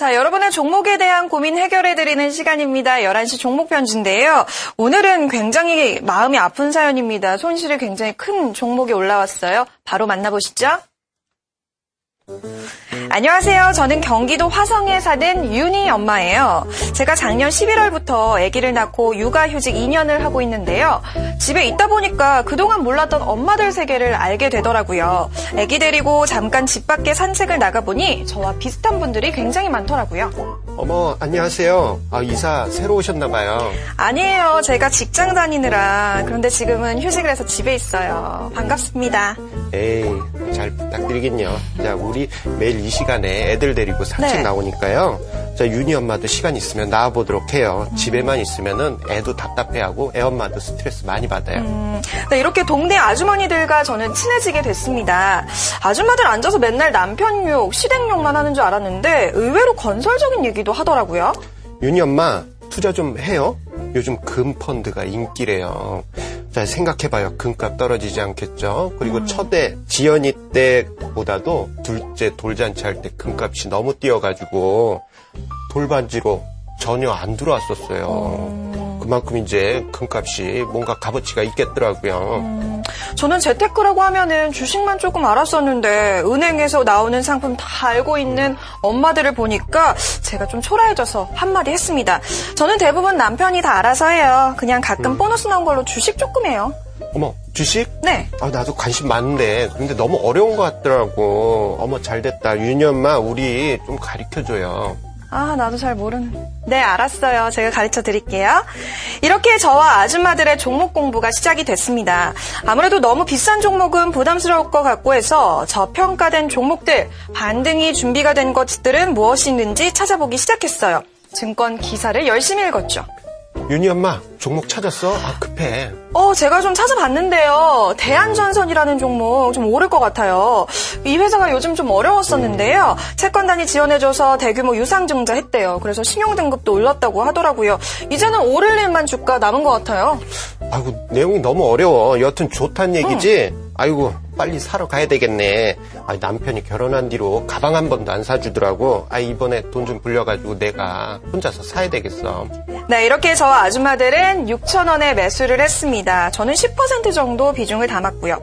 자, 여러분의 종목에 대한 고민 해결해드리는 시간입니다. 11시 종목편지인데요. 오늘은 굉장히 마음이 아픈 사연입니다. 손실이 굉장히 큰 종목이 올라왔어요. 바로 만나보시죠. 안녕하세요. 저는 경기도 화성에 사는 윤희 엄마예요. 제가 작년 11월부터 아기를 낳고 육아휴직 2년을 하고 있는데요. 집에 있다 보니까 그동안 몰랐던 엄마들 세계를 알게 되더라고요. 아기 데리고 잠깐 집 밖에 산책을 나가보니 저와 비슷한 분들이 굉장히 많더라고요. 어머, 안녕하세요. 이사 새로 오셨나 봐요. 아니에요. 제가 직장 다니느라. 그런데 지금은 휴직을 해서 집에 있어요. 반갑습니다. 에이, 잘 부탁드리긴요. 자, 우리 매일 이 시간에 애들 데리고 산책 네. 나오니까요. 자, 윤희 엄마도 시간 있으면 나와보도록 해요. 집에만 있으면은 애도 답답해하고 애 엄마도 스트레스 많이 받아요. 네, 이렇게 동네 아주머니들과 저는 친해지게 됐습니다. 아줌마들 앉아서 맨날 남편 욕, 시댁 욕만 하는 줄 알았는데 의외로 건설적인 얘기도 하더라고요. 윤희 엄마, 투자 좀 해요? 요즘 금 펀드가 인기래요. 자, 생각해봐요. 금값 떨어지지 않겠죠? 그리고 첫애, 지연이 때보다도 둘째 돌잔치 할 때 금값이 너무 뛰어가지고 돌반지로 전혀 안 들어왔었어요. 그만큼 이제 금값이 뭔가 값어치가 있겠더라고요. 저는 재테크라고 하면은 주식만 조금 알았었는데 은행에서 나오는 상품 다 알고 있는 엄마들을 보니까 제가 좀 초라해져서 한마디 했습니다. 저는 대부분 남편이 다 알아서 해요. 그냥 가끔 보너스 나온 걸로 주식 조금 해요. 어머, 주식? 네. 나도 관심 많은데 근데 너무 어려운 것 같더라고. 어머, 잘됐다. 윤희 엄마, 우리 좀 가르쳐줘요. 나도 잘 네, 알았어요. 제가 가르쳐 드릴게요. 이렇게 저와 아줌마들의 종목 공부가 시작이 됐습니다. 아무래도 너무 비싼 종목은 부담스러울 것 같고 해서 저평가된 종목들, 반등이 준비가 된 것들은 무엇이 있는지 찾아보기 시작했어요. 증권 기사를 열심히 읽었죠. 윤희 엄마, 종목 찾았어? 급해. 제가 좀 찾아봤는데요. 대한전선이라는 종목 좀 오를 것 같아요. 이 회사가 요즘 좀 어려웠었는데요. 채권단이 지원해줘서 대규모 유상증자 했대요. 그래서 신용등급도 올랐다고 하더라고요. 이제는 오를 일만 주가 남은 것 같아요. 아이고, 내용이 너무 어려워. 여튼 좋다는 얘기지? 아이고, 빨리 사러 가야 되겠네. 남편이 결혼한 뒤로 가방 한 번도 안 사주더라고. 이번에 돈 좀 불려가지고 내가 혼자서 사야 되겠어. 네, 이렇게 저와 아줌마들은 6,000원에 매수를 했습니다. 저는 10% 정도 비중을 담았고요.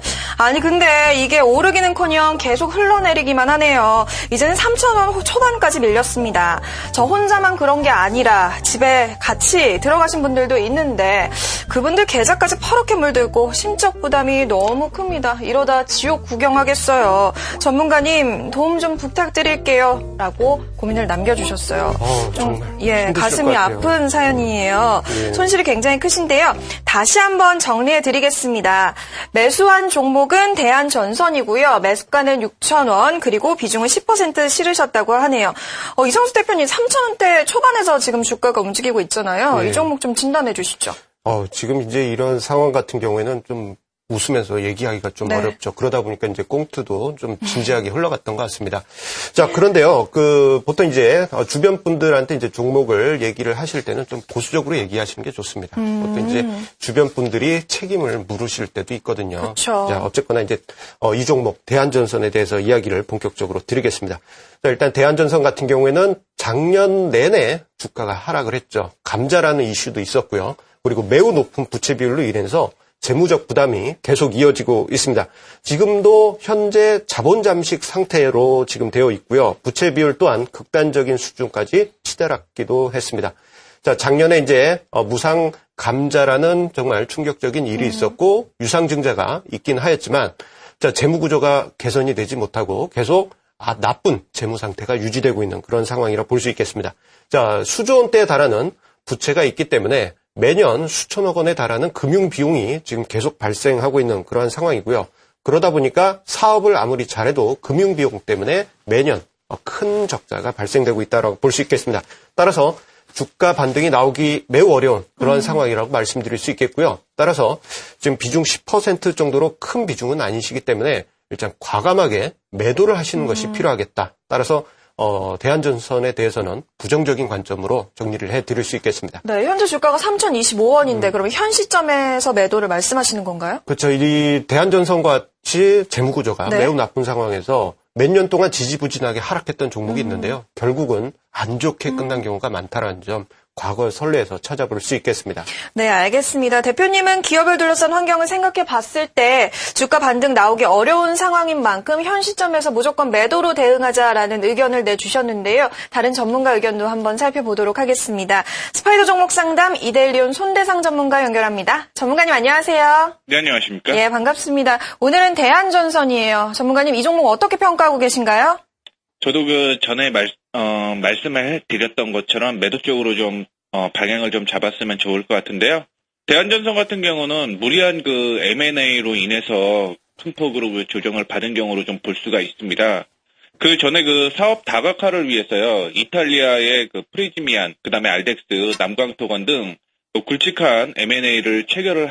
근데 이게 오르기는커녕 계속 흘러내리기만 하네요. 이제는 3,000원 초반까지 밀렸습니다. 저 혼자만 그런 게 아니라 집에 같이 들어가신 분들도 있는데 그분들 계좌까지 퍼렇게 물들고 심적 부담이 너무 큽니다. 이러다 지옥 구경하겠어요. 전문가님 도움 좀 부탁드릴게요. 라고 고민을 남겨주셨어요. 정말 가슴이 아픈 사연이에요. 예. 손실이 굉장히 크신데요. 다시 한번 정리해드리겠습니다. 매수한 종목은 대한전선이고요. 매수가는 6,000원 그리고 비중은 10% 실으셨다고 하네요. 이성수 대표님 3,000원대 초반에서 지금 주가가 움직이고 있잖아요. 예. 이 종목 좀 진단해 주시죠. 지금 이제 이런 상황 같은 경우에는 좀 웃으면서 얘기하기가 좀 어렵죠. 그러다 보니까 이제 꽁트도 좀 진지하게 흘러갔던 것 같습니다. 자, 그런데요, 보통 이제 주변 분들한테 이제 종목을 얘기를 하실 때는 좀 보수적으로 얘기하시는 게 좋습니다. 보통 이제 주변 분들이 책임을 물으실 때도 있거든요. 그렇죠. 자, 어쨌거나 이제 이 종목 대한전선에 대해서 이야기를 본격적으로 드리겠습니다. 자, 일단 대한전선 같은 경우에는 작년 내내 주가가 하락을 했죠. 감자라는 이슈도 있었고요. 그리고 매우 높은 부채 비율로 인해서 재무적 부담이 계속 이어지고 있습니다. 지금도 현재 자본 잠식 상태로 지금 되어 있고요. 부채 비율 또한 극단적인 수준까지 치달았기도 했습니다. 자, 작년에 이제 무상 감자라는 정말 충격적인 일이 있었고 유상증자가 있긴 하였지만 자, 재무 구조가 개선이 되지 못하고 계속 나쁜 재무 상태가 유지되고 있는 그런 상황이라 볼 수 있겠습니다. 자, 수조 원대에 달하는 부채가 있기 때문에 매년 수천억 원에 달하는 금융 비용이 지금 계속 발생하고 있는 그러한 상황이고요. 그러다 보니까 사업을 아무리 잘해도 금융 비용 때문에 매년 큰 적자가 발생되고 있다고 볼 수 있겠습니다. 따라서 주가 반등이 나오기 매우 어려운 그런 상황이라고 말씀드릴 수 있겠고요. 따라서 지금 비중 10% 정도로 큰 비중은 아니시기 때문에 일단 과감하게 매도를 하시는 것이 필요하겠다. 따라서 대한전선에 대해서는 부정적인 관점으로 정리를 해드릴 수 있겠습니다. 네, 현재 주가가 3,025원인데 그러면 현 시점에서 매도를 말씀하시는 건가요? 그렇죠. 이 대한전선과 같이 재무구조가 매우 나쁜 상황에서 몇 년 동안 지지부진하게 하락했던 종목이 있는데요. 결국은 안 좋게 끝난 경우가 많다는 점 과거 선례에서 찾아볼 수 있겠습니다. 네, 알겠습니다. 대표님은 기업을 둘러싼 환경을 생각해 봤을 때 주가 반등 나오기 어려운 상황인 만큼 현 시점에서 무조건 매도로 대응하자라는 의견을 내주셨는데요. 다른 전문가 의견도 한번 살펴보도록 하겠습니다. 스파이더 종목 상담 이데일리온 손대상 전문가 연결합니다. 전문가님 안녕하세요. 네, 안녕하십니까? 예, 반갑습니다. 오늘은 대한전선이에요. 전문가님 이 종목 어떻게 평가하고 계신가요? 저도 그 전에 말씀을 드렸던 것처럼 매도 쪽으로 좀 방향을 좀 잡았으면 좋을 것 같은데요. 대한전선 같은 경우는 무리한 그 M&A로 인해서 큰 폭으로 그 조정을 받은 경우로 좀 볼 수가 있습니다. 그 전에 그 사업 다각화를 위해서요, 이탈리아의 그 프리지미안, 그 다음에 알덱스, 남광토건 등 굵직한 M&A를 체결을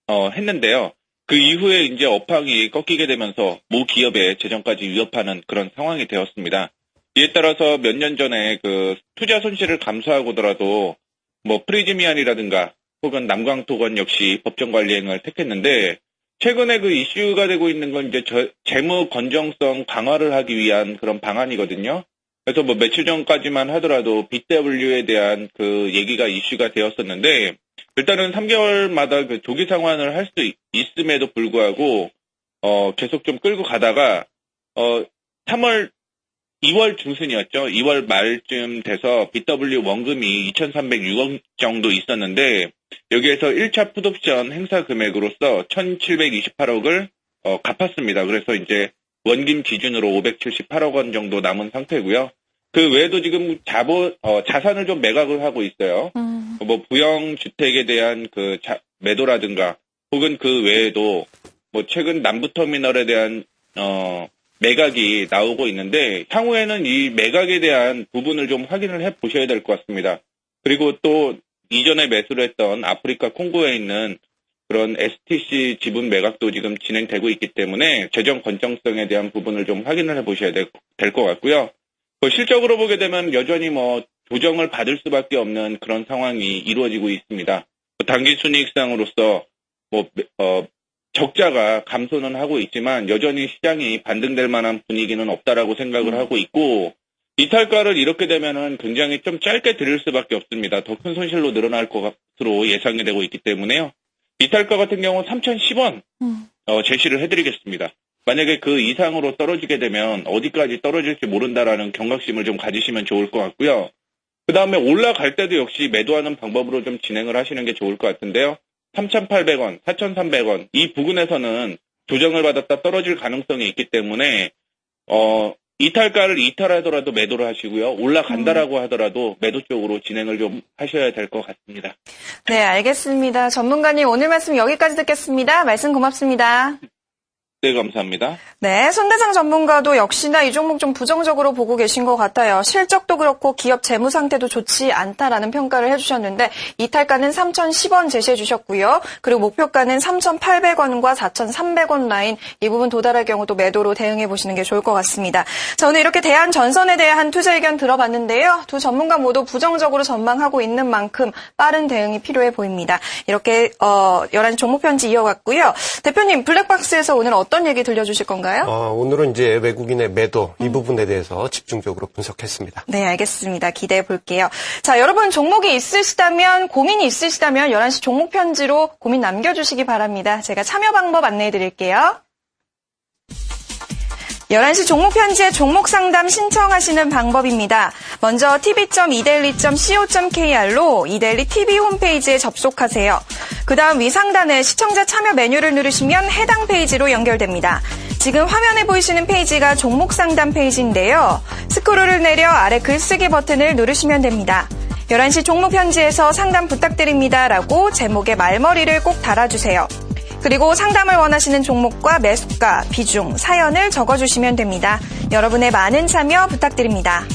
했는데요. 그 이후에 이제 업황이 꺾이게 되면서 모 기업의 재정까지 위협하는 그런 상황이 되었습니다. 이에 따라서 몇 년 전에 그 투자 손실을 감수하고더라도 뭐 프리지미안이라든가 혹은 남광토건 역시 법정 관리행을 택했는데, 최근에 그 이슈가 되고 있는 건 이제 재무 건정성 강화를 하기 위한 그런 방안이거든요. 그래서 뭐 며칠 전까지만 하더라도 BW에 대한 그 얘기가 이슈가 되었었는데, 일단은 3개월마다 그 조기 상환을 할 수 있음에도 불구하고 계속 좀 끌고 가다가 2월 중순이었죠. 2월 말쯤 돼서 BW 원금이 2,306억 정도 있었는데, 여기에서 1차 풋옵션 행사 금액으로서 1,728억을 갚았습니다. 그래서 이제 원금 기준으로 578억 원 정도 남은 상태고요. 그 외에도 지금 자산을 좀 매각을 하고 있어요. 뭐 부영주택에 대한 그 매도라든가 혹은 그 외에도 뭐 최근 남부터미널에 대한 매각이 나오고 있는데, 향후에는 이 매각에 대한 부분을 좀 확인을 해 보셔야 될 것 같습니다. 그리고 또 이전에 매수를 했던 아프리카 콩고에 있는 그런 STC 지분 매각도 지금 진행되고 있기 때문에 재정 건정성에 대한 부분을 좀 확인을 해 보셔야 될 것 같고요. 실적으로 보게 되면 여전히 뭐 조정을 받을 수밖에 없는 그런 상황이 이루어지고 있습니다. 당기 순이익상으로서 뭐 적자가 감소는 하고 있지만 여전히 시장이 반등될 만한 분위기는 없다라고 생각을 하고 있고, 이탈가를 이렇게 되면은 굉장히 좀 짧게 드릴 수밖에 없습니다. 더 큰 손실로 늘어날 것으로 예상이 되고 있기 때문에요. 이탈가 같은 경우 3,010원 제시를 해드리겠습니다. 만약에 그 이상으로 떨어지게 되면 어디까지 떨어질지 모른다라는 경각심을 좀 가지시면 좋을 것 같고요. 그 다음에 올라갈 때도 역시 매도하는 방법으로 좀 진행을 하시는 게 좋을 것 같은데요. 3,800원, 4,300원 이 부근에서는 조정을 받았다 떨어질 가능성이 있기 때문에 이탈가를 이탈하더라도 매도를 하시고요. 올라간다라고 하더라도 매도 쪽으로 진행을 좀 하셔야 될 것 같습니다. 네, 알겠습니다. 전문가님 오늘 말씀 여기까지 듣겠습니다. 말씀 고맙습니다. 네, 감사합니다. 네, 손대상 전문가도 역시나 이 종목 좀 부정적으로 보고 계신 것 같아요. 실적도 그렇고 기업 재무 상태도 좋지 않다라는 평가를 해주셨는데, 이탈가는 3,010원 제시해 주셨고요. 그리고 목표가는 3,800원과 4,300원 라인, 이 부분 도달할 경우 또 매도로 대응해 보시는 게 좋을 것 같습니다. 자, 오늘 이렇게 대한전선에 대한 투자 의견 들어봤는데요. 두 전문가 모두 부정적으로 전망하고 있는 만큼 빠른 대응이 필요해 보입니다. 이렇게 11시 종목 편지 이어갔고요. 대표님, 블랙박스에서 오늘 어떤 얘기 들려주실 건가요? 오늘은 이제 외국인의 매도 이 부분에 대해서 집중적으로 분석했습니다. 네, 알겠습니다. 기대해 볼게요. 자, 여러분 종목이 있으시다면, 고민이 있으시다면 11시 종목 편지로 고민 남겨주시기 바랍니다. 제가 참여 방법 안내해 드릴게요. 11시 종목 편지에 종목 상담 신청하시는 방법입니다. 먼저 tv.idaily.co.kr로 이데일리 TV 홈페이지에 접속하세요. 그 다음 위 상단에 시청자 참여 메뉴를 누르시면 해당 페이지로 연결됩니다. 지금 화면에 보이시는 페이지가 종목 상담 페이지인데요. 스크롤을 내려 아래 글쓰기 버튼을 누르시면 됩니다. 11시 종목 편지에서 상담 부탁드립니다 라고 제목에 말머리를 꼭 달아주세요. 그리고 상담을 원하시는 종목과 매수가, 비중, 사연을 적어주시면 됩니다. 여러분의 많은 참여 부탁드립니다.